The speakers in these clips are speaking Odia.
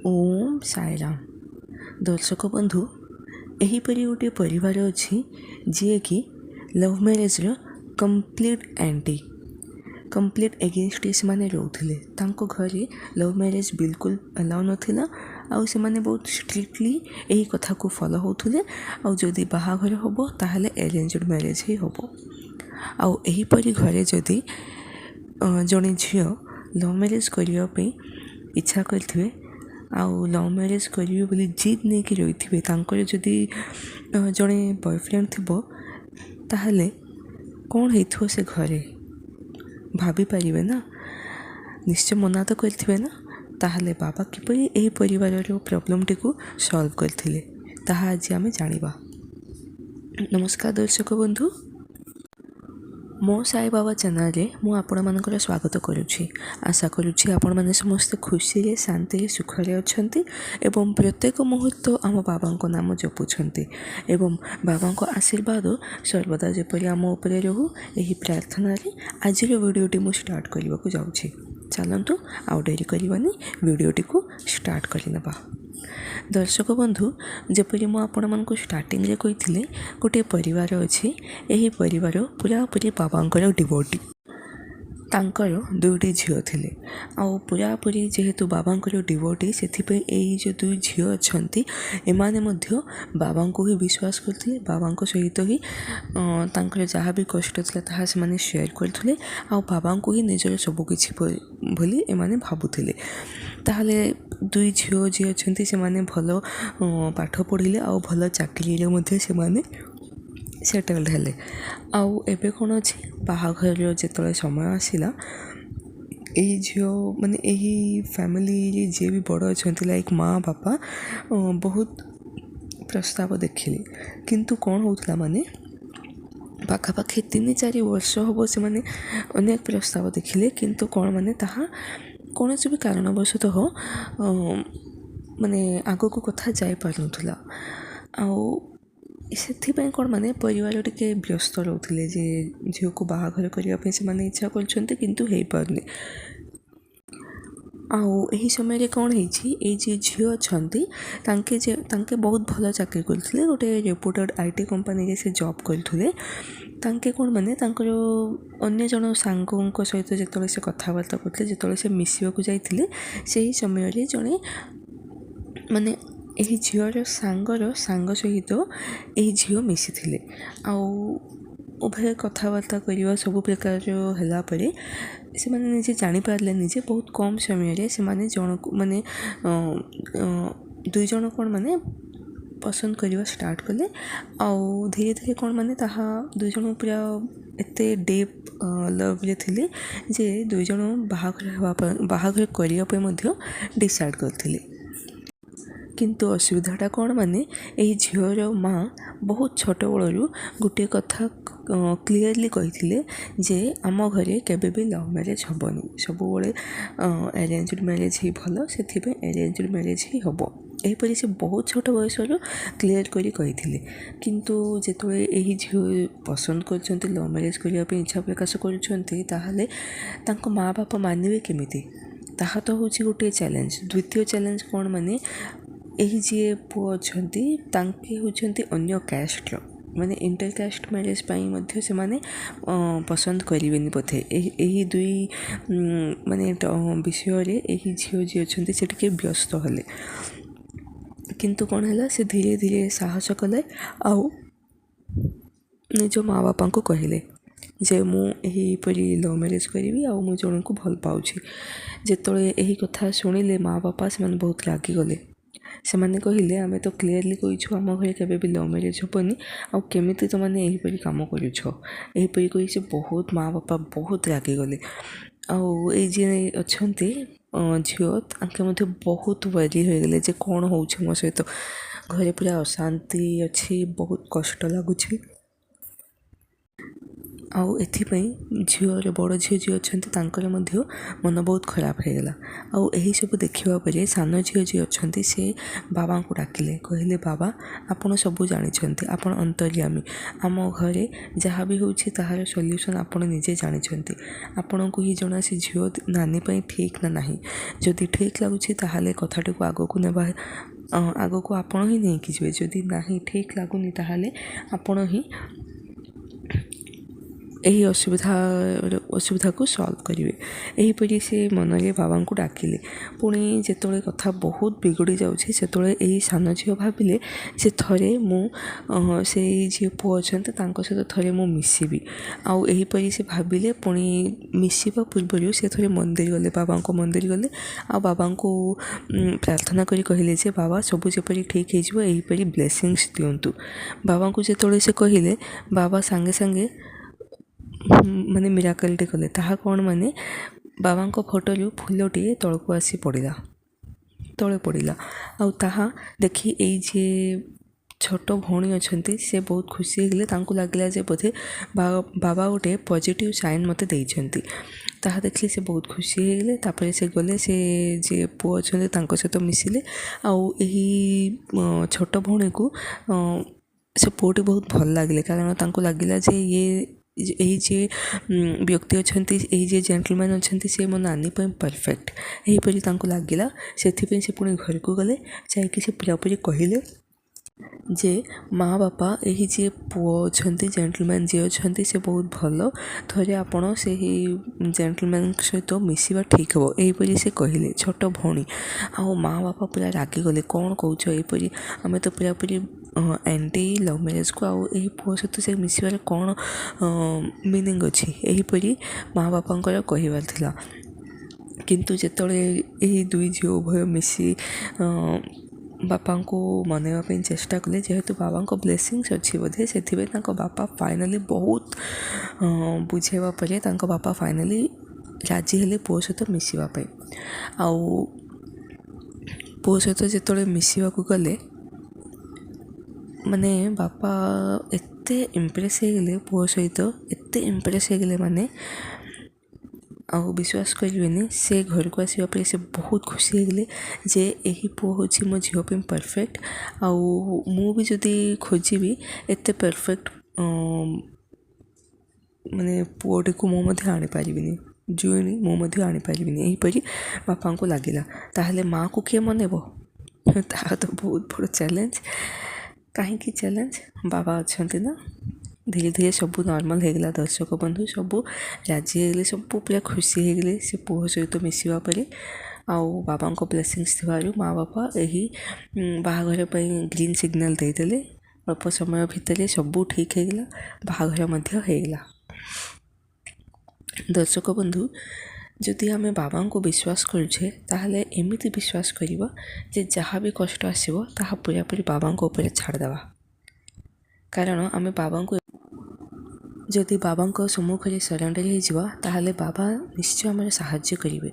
ओम साईराम। दर्शक बंधु, एहीपरि गोटे परिवार अच्छी जी कि love marriage complete anti complete against से माने रोते घरे लव मैरेज बिल्कुल अलाउ नाला। आउ से माने बहुत स्ट्रिक्टली यही कथा को फॉलो होते। आदि बाहाघर हम ताहले अरेंज्ड मैरेज ही हम। आहीपरि घरे जदि जड़े झी लव मैरेज करने इच्छा करेंगे आउ लव मैरेज करेंगे बोली जिद नहीं कि रही तांकर जदि जड़े बॉयफ्रेंड थी ताहले कौन हो से घरे भाभी पारे ना, निश्चय मना तो करेंगे ना। ताहले बाबा किपरि एही परिवार प्रॉब्लम टी को सॉल्व करथिले ताहा आज आमे जानिबा। नमस्कार दर्शक बंधु, मो साई बाबा चैनल रे मु आपण मानकर स्वागत करुछि। आशा करुछि आपण माने समस्त खुशी रे शांति रे सुख रे अछंती एवं प्रत्येक मुहूर्त आम बाबा को नाम जपुछंती एवं बाबा को आशीर्वाद सर्वदा जेपरि आम उपरे रहू एही प्रार्थना रे आज वीडियोटी मु स्टार्ट करबा को जाउछि। चलंतु आउ डेरी करबानी वीडियोटी को स्टार्ट करिनबा। दर्शक बंधु, जेपरि मु आपण मानक स्टार्टिंग रे कहिथिले गोटे परिवार अछि। एही परिवार पूरापूरी बाबांकर डिवोटी। तांकर दुईटी झील थिले आउ पूरापूरी जेहेतु बाबांकर डिवोटी से जो दुई झील अच्छा एमाने मध्य बाबा को ही विश्वास करते। बाबा सहित ही जहाँ भी कष्ट था ताहा से माने शेयर करते आउ बाबा को ही निजर सबकिछि बोली एमाने भाबुथिले। ताहले दुई झील जी अच्छा से माने भल पाठ पढ़िले आउ भल चाकरी से माने सेटल्ड हेले। आउ एबे कौन अच्छी बाहाघर जो समय आसला यही झील माने यही फैमिली जे भी बड़ अच्छा लाइक माँ बापा बहुत प्रस्ताव देखिले, किंतु कौन होता माने पाखापाखि 3-4 वर्ष हम से माने अनेक प्रस्ताव देखिले, किंतु कौन माने ताहा कौन भी कारणवशतः हो माने आगो को कथा जाई पारुनथुला। आउ से कौन माने परिवार टिके व्यस्त रोते जे झील को बाहाघर करने से माने इच्छा कर किंतु हो पारनी। आही समय कौन होती झील अच्छा तांके बहुत भल चाकरी करते गोटे रेपुटेड IT कंपनी से जॉब करते। तांके कौन माने तांकर अन्य जन सांगों सहित जो से कथबार्ता करते जो से मिसवाक जाते से समय जड़े माने यही झीवर सांगर सांग सहित यही झील मिसी उभय कथबार्ता करवा सब प्रकार है से माने निजे जानीपारे निजे बहुत कम समय से माने जन माने दुई जन कौन माने पसंद करवा स्टार्ट कले। आउ धीरे धीरे कौन माने ताहा दुई जन पूरा एते डीप लव रे थिले जे दुई जन बाहाघर करने डिसाइड करथिले। किंतु असुविधाटा कौन माने यही झीवर माँ बहुत छोट बड़ू गोटे कथा क्लीयरली कही जे आम घरे केबे भी लव मैरेज हेनी, सब अरेंज्ड मैरेज ही भल, से अरेंज्ड मैरेज ही हम। यहीपरि से बहुत छोट बयस क्लीयर करी किंतु जेतबे यही झील पसंद कर लव मैरेज करने इच्छा प्रकाश कर माँ बापा मानवे केमिति ताहा तो हूँ गोटे चैलेंज। द्वितीय चैलेंज कौन माने यही जी पुओ अच्छा होती अन्य कास्ट्र माने इंटर कास्ट मैरेज पाई से माने पसंद करें बोधे। यही दुई माने विषय रे यही झील जी अच्छा से टिके व्यस्त हेले, किंतु कौन है से धीरे धीरे साहस कले आउ निज माँ बापा को कहले जे मुझपरी लव मैरेज करी आउ मु जन को भल पाऊँ। जेतले यही कथा शुणिले माँ बापा से बहुत रागिगले। से माने कहले आमे तो क्लीयरली कहीछु आम घरे केबे भी लव मैरेज हेनी आउ केमिति तो माने यहीपरि काम करुछ यहीपरि कही से बहुत माँ बापा बहुत रागिगले। आउ ये जे अच्छे झील तांके मध्य बहुत वरी हो गले जे कौन होउछ मो सहित घरे पूरा अशांति अच्छी बहुत कष्ट लगुच। ଆଉ ଏଥିପାଇଁ ଝିଅର ବଡ଼ ଝିଅ ଯିଏ ଅଛନ୍ତି ତାଙ୍କର ମଧ୍ୟ ମନ ବହୁତ ଖରାପ ହେଇଗଲା। ଆଉ ଏହିସବୁ ଦେଖିବା ପରେ ସାନ ଝିଅ ଯିଏ ଅଛନ୍ତି ସେ ବାବାଙ୍କୁ ଡାକିଲେ, କହିଲେ ବାବା ଆପଣ ସବୁ ଜାଣିଛନ୍ତି, ଆପଣ ଅନ୍ତର୍ଯ୍ୟାମୀ, ଆମ ଘରେ ଯାହା ବି ହେଉଛି ତାହାର ସଲ୍ୟୁସନ୍ ଆପଣ ନିଜେ ଜାଣିଛନ୍ତି, ଆପଣଙ୍କୁ ହିଁ ଜଣା ସେ ଝିଅ ନାନୀ ପାଇଁ ଠିକ୍ ନା ନାହିଁ। ଯଦି ଠିକ୍ ଲାଗୁଛି ତାହେଲେ କଥାଟିକୁ ଆଗକୁ ଆପଣ ହିଁ ନେଇକି ଯିବେ, ଯଦି ନାହିଁ ଠିକ୍ ଲାଗୁନି ତାହେଲେ ଆପଣ ହିଁ ଏହି ଅସୁବିଧାକୁ ସଲ୍ଭ କରିବେ। ଏହିପରି ସେ ମନରେ ବାବାଙ୍କୁ ଡାକିଲେ। ପୁଣି ଯେତେବେଳେ କଥା ବହୁତ ବିଗିଡ଼ି ଯାଉଛି ସେତେବେଳେ ଏହି ସାନ ଝିଅ ଭାବିଲେ ଯେ ଥରେ ମୁଁ ସେଇ ଯିଏ ପୁଅ ଅଛନ୍ତି ତାଙ୍କ ସହିତ ଥରେ ମୁଁ ମିଶିବି। ଆଉ ଏହିପରି ସେ ଭାବିଲେ। ପୁଣି ମିଶିବା ପୂର୍ବରୁ ସେ ଥରେ ମନ୍ଦିର ଗଲେ, ବାବାଙ୍କ ମନ୍ଦିର ଗଲେ ଆଉ ବାବାଙ୍କୁ ପ୍ରାର୍ଥନା କରି କହିଲେ ଯେ ବାବା ସବୁ ଯେପରି ଠିକ୍ ହେଇଯିବ ଏହିପରି ବ୍ଲେସିଂସ୍ ଦିଅନ୍ତୁ। ବାବାଙ୍କୁ ଯେତେବେଳେ ସେ କହିଲେ ବାବା ସାଙ୍ଗେ ସାଙ୍ଗେ ମାନେ ମିରାକଲ୍ଟେ କଲେ। ତାହା କ'ଣ ମାନେ ବାବାଙ୍କ ଫଟୋରୁ ଫୁଲଟିଏ ତଳେ ପଡ଼ିଲା ଆଉ ତାହା ଦେଖି ଏଇ ଯିଏ ଛୋଟ ଭଉଣୀ ଅଛନ୍ତି ସେ ବହୁତ ଖୁସି ହେଇଗଲେ। ତାଙ୍କୁ ଲାଗିଲା ଯେ ବୋଧେ ବାବା ଗୋଟେ ପଜିଟିଭ୍ ସାଇନ୍ ମୋତେ ଦେଇଛନ୍ତି। ତାହା ଦେଖିଲେ ସେ ବହୁତ ଖୁସି ହେଇଗଲେ। ତାପରେ ସେ ଗଲେ, ସେ ଯିଏ ପୁଅ ଅଛନ୍ତି ତାଙ୍କ ସହିତ ମିଶିଲେ। ଆଉ ଏହି ଛୋଟ ଭଉଣୀକୁ ସେ ପୁଅଟି ବହୁତ ଭଲ ଲାଗିଲେ, କାରଣ ତାଙ୍କୁ ଲାଗିଲା ଯେ ଏହି ଯିଏ ବ୍ୟକ୍ତି ଅଛନ୍ତି, ଏହି ଯିଏ ଜେଣ୍ଟଲମ୍ୟାନ୍ ଅଛନ୍ତି ସେ ମୋ ନାନୀ ପାଇଁ ପରଫେକ୍ଟ, ଏହିପରି ତାଙ୍କୁ ଲାଗିଲା। ସେଥିପାଇଁ ସେ ପୁଣି ଘରକୁ ଗଲେ, ଯାଇକି ସେ ପୁରାପୁରି କହିଲେ ଯେ ମା ବାପା ଏହି ଯିଏ ପୁଅ ଅଛନ୍ତି ଜେଣ୍ଟଲମ୍ୟାନ୍ ଯିଏ ଅଛନ୍ତି ସେ ବହୁତ ଭଲ, ଥରେ ଆପଣ ସେହି ଜେଣ୍ଟଲମ୍ୟାନ୍ଙ୍କ ସହିତ ମିଶିବା ଠିକ୍ ହେବ, ଏହିପରି ସେ କହିଲେ ଛୋଟ ଭଉଣୀ। ଆଉ ମା ବାପା ପୁରା ରାଗିଗଲେ, କ'ଣ କହୁଛ ଏହିପରି, ଆମେ ତ ପୁରାପୁରି ଆଣ୍ଟି ଲଭ୍ ମ୍ୟାରେଜ୍କୁ, ଆଉ ଏହି ପୁଅ ସହିତ ସେ ମିଶିବାରେ କ'ଣ ମିନିଂ ଅଛି, ଏହିପରି ମା ବାପାଙ୍କର କହିବାର ଥିଲା। କିନ୍ତୁ ଯେତେବେଳେ ଏହି ଦୁଇ ଝିଅ ଉଭୟ ମିଶି ବାପାଙ୍କୁ ମନେଇବା ପାଇଁ ଚେଷ୍ଟା କଲେ, ଯେହେତୁ ବାବାଙ୍କ ବ୍ଲେସିଂସ୍ ଅଛି ବୋଧେ ସେଥିପାଇଁ ତାଙ୍କ ବାପା ଫାଇନାଲି ବହୁତ ବୁଝେଇବା ପରେ ତାଙ୍କ ବାପା ଫାଇନାଲି ରାଜି ହେଲେ ପୁଅ ସହିତ ମିଶିବା ପାଇଁ। ଆଉ ପୁଅ ସହିତ ଯେତେବେଳେ ମିଶିବାକୁ ଗଲେ ମାନେ ବାପା ଏତେ ଇମ୍ପ୍ରେସ୍ ହେଇଗଲେ, ପୁଅ ସହିତ ଏତେ ଇମ୍ପ୍ରେସ୍ ହେଇଗଲେ ମାନେ ଆଉ ବିଶ୍ୱାସ କରିବେନି, ସେ ଘରକୁ ଆସିବା ପରେ ସେ ବହୁତ ଖୁସି ହେଇଗଲେ ଯେ ଏହି ପୁଅ ହେଉଛି ମୋ ଝିଅ ପାଇଁ ପରଫେକ୍ଟ। ଆଉ ମୁଁ ବି ଯଦି ଖୋଜିବି ଏତେ ପରଫେକ୍ଟ ମାନେ ପୁଅଟିକୁ ମୁଁ ମଧ୍ୟ ଆଣିପାରିବିନି, ଜୁଇନି ମୁଁ ମଧ୍ୟ ଆଣିପାରିବିନି, ଏହିପରି ବାପାଙ୍କୁ ଲାଗିଲା। ତାହେଲେ ମାଆକୁ କିଏ ମନେଇବ? ତାହା ତ ବହୁତ ବଡ଼ ଚ୍ୟାଲେଞ୍ଜ। କାହିଁକି ଚ୍ୟାଲେଞ୍ଜ? ବାବା ଅଛନ୍ତି ନା। ଧୀରେ ଧୀରେ ସବୁ ନର୍ମାଲ୍ ହେଇଗଲା। ଦର୍ଶକ ବନ୍ଧୁ ସବୁ ରାଜି ହେଇଗଲେ, ସବୁ ପୁରା ଖୁସି ହେଇଗଲେ ସେ ପୁଅ ସହିତ ମିଶିବା ପରେ। ଆଉ ବାବାଙ୍କ ବ୍ଲେସିଂସ୍ ଥିବାରୁ ମା ବାପା ଏହି ବାହାଘର ପାଇଁ ଗ୍ରୀନ୍ ସିଗ୍ନାଲ୍ ଦେଇଦେଲେ। ଅଳ୍ପ ସମୟ ଭିତରେ ସବୁ ଠିକ୍ ହେଇଗଲା, ବାହାଘର ମଧ୍ୟ ହେଇଗଲା। ଦର୍ଶକ ବନ୍ଧୁ, ଯଦି ଆମେ ବାବାଙ୍କୁ ବିଶ୍ୱାସ କରୁଛେ ତାହେଲେ ଏମିତି ବିଶ୍ୱାସ କରିବା ଯେ ଯାହା ବି କଷ୍ଟ ଆସିବ ତାହା ପୁରାପୁରି ବାବାଙ୍କ ଉପରେ ଛାଡ଼ିଦେବା। କାରଣ ଆମେ ଯଦି ବାବାଙ୍କ ସମ୍ମୁଖରେ ସରେଣ୍ଡର ହେଇଯିବା ତାହେଲେ ବାବା ନିଶ୍ଚୟ ଆମର ସାହାଯ୍ୟ କରିବେ।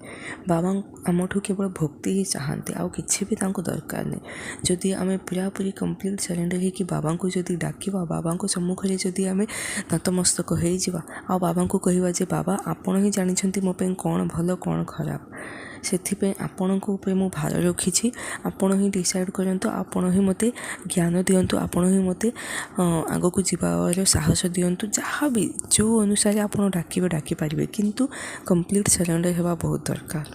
ବାବା ଆମଠୁ କେବଳ ଭକ୍ତି ହିଁ ଚାହାନ୍ତି, ଆଉ କିଛି ବି ତାଙ୍କୁ ଦରକାର ନାହିଁ। ଯଦି ଆମେ ପୁରାପୁରି କମ୍ପ୍ଲିଟ୍ ସରେଣ୍ଡର ହେଇକି ବାବାଙ୍କୁ ଯଦି ଡାକିବା, ବାବାଙ୍କ ସମ୍ମୁଖରେ ଯଦି ଆମେ ନତମସ୍ତକ ହେଇଯିବା ଆଉ ବାବାଙ୍କୁ କହିବା ଯେ ବାବା ଆପଣ ହିଁ ଜାଣିଛନ୍ତି ମୋ ପାଇଁ କ'ଣ ଭଲ କ'ଣ ଖରାପ, ସେଥିପାଇଁ ଆପଣଙ୍କ ଉପରେ ମୁଁ ଭାର ରଖିଛି, ଆପଣ ହିଁ ଡିସାଇଡ଼୍ କରନ୍ତୁ, ଆପଣ ହିଁ ମୋତେ ଜ୍ଞାନ ଦିଅନ୍ତୁ, ଆପଣ ହିଁ ମୋତେ ଆଗକୁ ଯିବାର ସାହସ ଦିଅନ୍ତୁ। ଯାହା ବି ଯେଉଁ ଅନୁସାରେ ଆପଣ ଡାକିପାରିବେ, କିନ୍ତୁ କମ୍ପ୍ଲିଟ୍ ସରେଣ୍ଡର ହେବା ବହୁତ ଦରକାର।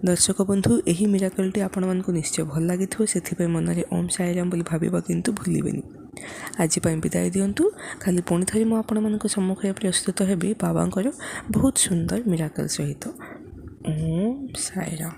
ଦର୍ଶକ ବନ୍ଧୁ, ଏହି ମିରାକଲ୍ଟି ଆପଣମାନଙ୍କୁ ନିଶ୍ଚୟ ଭଲ ଲାଗିଥିବ, ସେଥିପାଇଁ ମନରେ ଓମ୍ ସାଇରାମ୍ ବୋଲି ଭାବିବା କିନ୍ତୁ ଭୁଲିବେନି। ଆଜି ପାଇଁ ବିଦାୟ ଦିଅନ୍ତୁ। ଖାଲି ପୁଣି ଥରେ ମୁଁ ଆପଣମାନଙ୍କ ସମ୍ମୁଖରେ ପ୍ରସ୍ତୁତ ହେବି ବାବାଙ୍କର ବହୁତ ସୁନ୍ଦର ମିରାକଲ୍ ସହିତ। ଓମ୍ ସାଇରାମ୍।